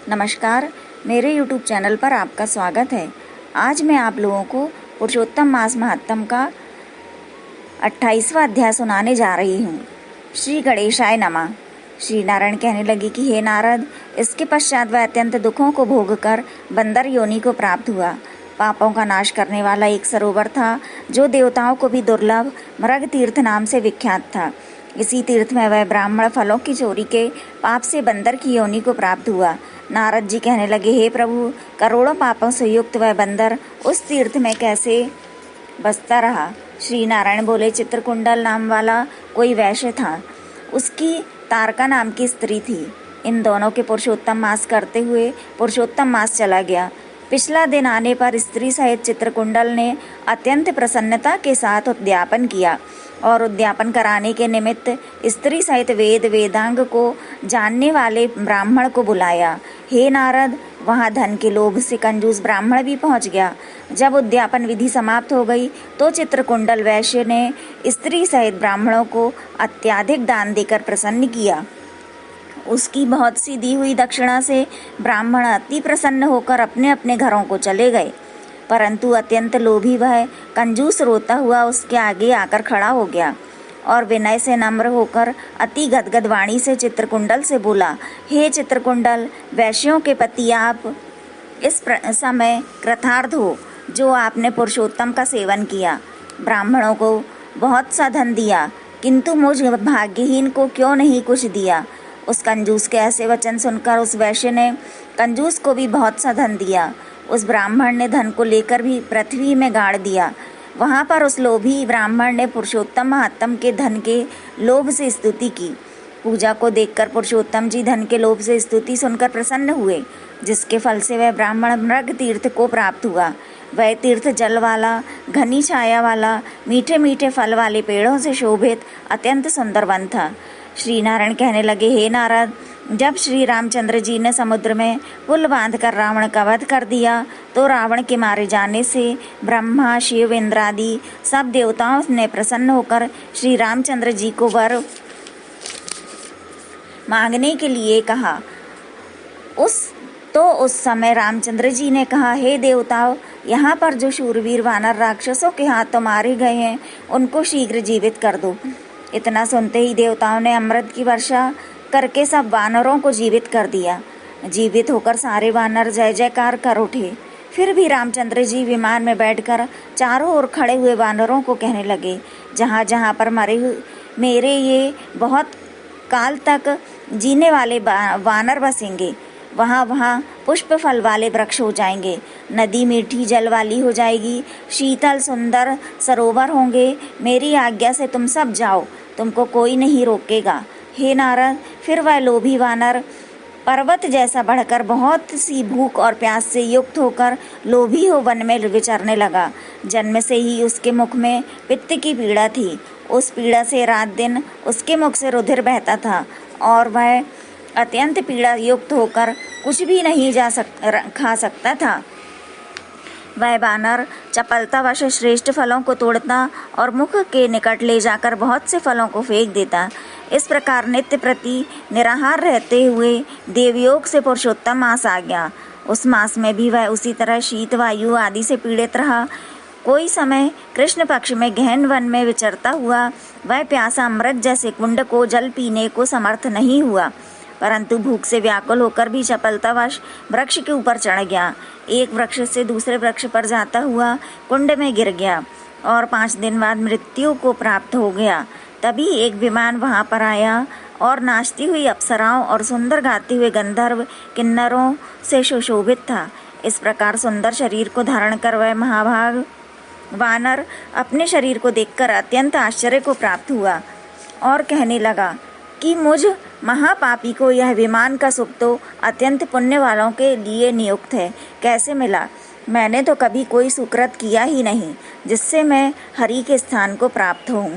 नमस्कार, मेरे YouTube channel पर आपका स्वागत है। आज मैं आप लोगों को पुरुषोत्तम मास महात्म्य का 28वां अध्याय सुनाने जा रही हूँ। श्री गणेशाय नमः। श्री नारायण कहने लगे कि हे नारद, इसके पश्चात वह अत्यंत दुखों को भोग कर बंदर योनि को प्राप्त हुआ। पापों का नाश करने वाला एक सरोवर था जो देवताओं को भी दुर्लभ मृग तीर्थ नाम से विख्यात था। इसी तीर्थ में वह ब्राह्मण फलों की चोरी के पाप से बंदर की योनि को प्राप्त हुआ। नारद जी कहने लगे, हे प्रभु, करोड़ों पापों से युक्त वह बंदर उस तीर्थ में कैसे बसता रहा? श्री नारायण बोले, चित्रकुंडल नाम वाला कोई वैश्य था। उसकी तारका नाम की स्त्री थी। इन दोनों के पुरुषोत्तम मास करते हुए पुरुषोत्तम मास चला गया। पिछला दिन आने पर स्त्री सहित चित्रकुंडल ने अत्यंत प्रसन्नता के साथ उद्यापन किया और उद्यापन कराने के निमित्त स्त्री सहित वेद वेदांग को जानने वाले ब्राह्मण को बुलाया। हे नारद, वहां धन के लोभ से कंजूस ब्राह्मण भी पहुंच गया। जब उद्यापन विधि समाप्त हो गई तो चित्रकुंडल वैश्य ने स्त्री सहित ब्राह्मणों को अत्याधिक दान देकर प्रसन्न किया। उसकी बहुत सी दी हुई दक्षिणा से ब्राह्मण अति प्रसन्न होकर अपने अपने घरों को चले गए। परंतु अत्यंत लोभी वह कंजूस रोता हुआ उसके आगे आकर खड़ा हो गया और विनय से नम्र होकर अति गदगद वाणी से चित्रकुंडल से बोला, हे चित्रकुंडल, वैश्यों के पति आप इस समय कृतार्थ हो जो आपने पुरुषोत्तम का सेवन किया। ब्राह्मणों को बहुत सा धन दिया, किंतु मुझ भाग्यहीन को क्यों नहीं कुछ दिया? उस कंजूस के ऐसे वचन सुनकर उस वैश्य ने कंजूस को भी बहुत सा धन दिया। उस ब्राह्मण ने धन को लेकर भी पृथ्वी में गाड़ दिया। वहां पर उस लोभी ब्राह्मण ने पुरुषोत्तम महात्म्य के धन के लोभ से स्तुति की। पूजा को देखकर पुरुषोत्तम जी धन के लोभ से स्तुति सुनकर प्रसन्न हुए, जिसके फल से वह ब्राह्मण मृग तीर्थ को प्राप्त हुआ। वह तीर्थ जल वाला, घनी छाया वाला, मीठे मीठे फल वाले पेड़ों से शोभित अत्यंत सुंदर वन था। श्री नारायण कहने लगे, हे नारद, जब श्री रामचंद्र जी ने समुद्र में पुल बांधकर रावण का वध कर दिया तो रावण के मारे जाने से ब्रह्मा, शिव, इंद्र आदि सब देवताओं ने प्रसन्न होकर श्री रामचंद्र जी को वर मांगने के लिए कहा। उस समय रामचंद्र जी ने कहा, हे देवताओं, यहाँ पर जो शूरवीर वानर राक्षसों के हाथों मारे गए हैं उनको शीघ्र जीवित कर दो। इतना सुनते ही देवताओं ने अमृत की वर्षा करके सब वानरों को जीवित कर दिया। जीवित होकर सारे वानर जय जयकार कर उठे। फिर भी रामचंद्र जी विमान में बैठकर चारों ओर खड़े हुए वानरों को कहने लगे, जहाँ जहाँ पर मेरे ये बहुत काल तक जीने वाले वानर बसेंगे, वहाँ वहाँ पुष्प फल वाले वृक्ष हो जाएंगे, नदी मीठी जल वाली हो जाएगी, शीतल सुंदर सरोवर होंगे। मेरी आज्ञा से तुम सब जाओ, तुमको कोई नहीं रोकेगा। हे नारद, फिर वह लोभी वानर पर्वत जैसा बढ़कर बहुत सी भूख और प्यास से युक्त होकर लोभी हो वन में विचरने लगा। जन्म से ही उसके मुख में पित्त की पीड़ा थी। उस पीड़ा से रात दिन उसके मुख से रुधिर बहता था और वह अत्यंत पीड़ा युक्त होकर कुछ भी नहीं खा सकता था। वह वानर चपलतावश श्रेष्ठ फलों को तोड़ता और मुख के निकट ले जाकर बहुत से फलों को फेंक देता। इस प्रकार नित्य प्रति निराहार रहते हुए देवयोग से पुरुषोत्तम मास आ गया। उस मास में भी वह उसी तरह शीत, वायु आदि से पीड़ित रहा। कोई समय कृष्ण पक्ष में गहन वन में विचरता हुआ वह प्यासा अमृत जैसे कुंड को जल पीने को समर्थ नहीं हुआ, परंतु भूख से व्याकुल होकर भी चपलतावश वृक्ष के ऊपर चढ़ गया। एक वृक्ष से दूसरे वृक्ष पर जाता हुआ कुंड में गिर गया और 5 दिन बाद मृत्यु को प्राप्त हो गया। तभी एक विमान वहां पर आया और नाचती हुई अप्सराओं और सुंदर गाते हुए गंधर्व किन्नरों से सुशोभित था। इस प्रकार सुंदर शरीर को धारण कर वह महाभाग वानर अपने शरीर को देखकर अत्यंत आश्चर्य को प्राप्त हुआ और कहने लगा कि मुझ महापापी को यह विमान का सुख तो अत्यंत पुण्य वालों के लिए नियुक्त है, कैसे मिला? मैंने तो कभी कोई सुकृत किया ही नहीं जिससे मैं हरि के स्थान को प्राप्त हूँ।